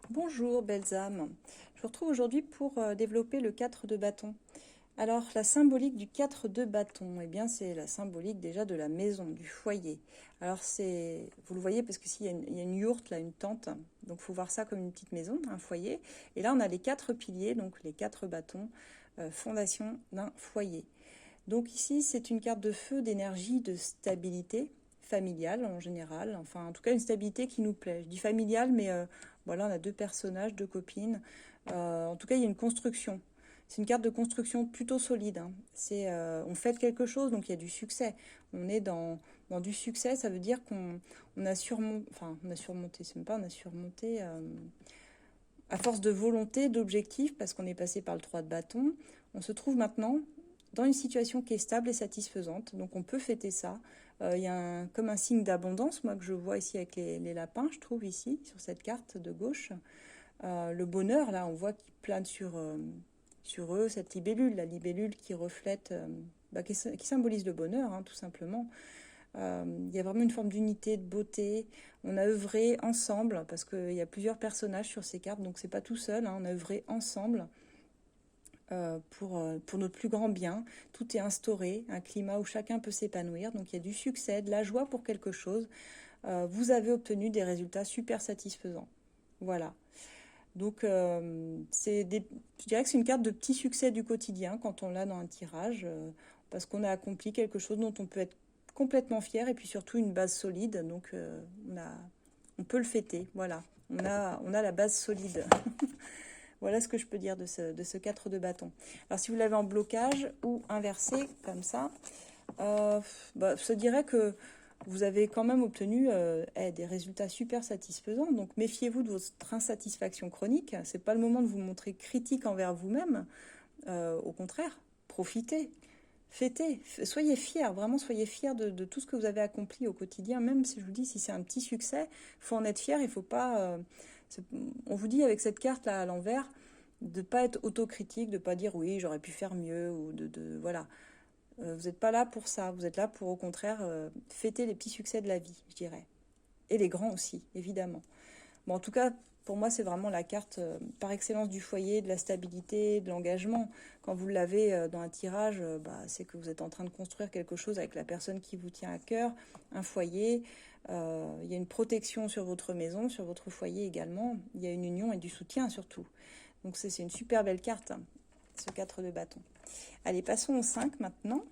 Bonjour belles âmes, je vous retrouve aujourd'hui pour développer le 4 de bâton. Alors la symbolique du 4 de bâton, eh bien c'est la symbolique déjà de la maison, du foyer. Alors c'est, vous le voyez parce que s'il y a une yourte là, une tente, donc il faut voir ça comme une petite maison, un foyer. Et là on a les 4 piliers, donc les 4 bâtons, fondation d'un foyer. Donc ici c'est une carte de feu, d'énergie, de stabilité familiale en général, enfin en tout cas une stabilité qui nous plaît. Je dis familiale mais voilà, on a deux personnages, deux copines. En tout cas, il y a une construction. C'est une carte de construction plutôt solide, hein. On fait quelque chose, donc il y a du succès. On est dans du succès, ça veut dire qu'on a surmonté, enfin, on a surmonté, c'est même pas, on a surmonté à force de volonté, d'objectifs, parce qu'on est passé par le 3 de bâton. On se trouve maintenant dans une situation qui est stable et satisfaisante, donc on peut fêter ça. Il y a comme un signe d'abondance, moi, que je vois ici avec les lapins, je trouve ici, sur cette carte de gauche. Le bonheur, là, on voit qu'il plane sur eux, cette libellule, la libellule qui reflète, qui symbolise le bonheur, hein, tout simplement. Il y a vraiment une forme d'unité, de beauté. On a œuvré ensemble, parce qu'il y a plusieurs personnages sur ces cartes, donc c'est pas tout seul, hein, on a œuvré ensemble pour notre plus grand bien. Tout est instauré, un climat où chacun peut s'épanouir, donc il y a du succès, de la joie pour quelque chose. Vous avez obtenu des résultats super satisfaisants. Voilà. Donc, je dirais que c'est une carte de petit succès du quotidien quand on l'a dans un tirage, parce qu'on a accompli quelque chose dont on peut être complètement fier et puis surtout une base solide. Donc, on peut le fêter. Voilà, on a la base solide. Voilà ce que je peux dire de ce 4 de bâton. Alors, si vous l'avez en blocage ou inversé, comme ça, je dirais que vous avez quand même obtenu des résultats super satisfaisants. Donc méfiez-vous de votre insatisfaction chronique. C'est pas le moment de vous montrer critique envers vous-même. Au contraire, profitez, fêtez, soyez fiers, vraiment soyez fiers de tout ce que vous avez accompli au quotidien. Même si je vous dis, si c'est un petit succès, il faut en être fier. Il faut pas. On vous dit avec cette carte là à l'envers de pas être autocritique, de pas dire oui j'aurais pu faire mieux ou voilà. Vous n'êtes pas là pour ça, vous êtes là pour au contraire fêter les petits succès de la vie, je dirais. Et les grands aussi, évidemment. Bon, en tout cas, pour moi, c'est vraiment la carte par excellence du foyer, de la stabilité, de l'engagement. Quand vous l'avez dans un tirage, c'est que vous êtes en train de construire quelque chose avec la personne qui vous tient à cœur, un foyer. Il y a une protection sur votre maison, sur votre foyer également. Il y a une union et du soutien surtout. Donc c'est une super belle carte, hein, ce 4 de bâton. Allez, passons au 5 maintenant.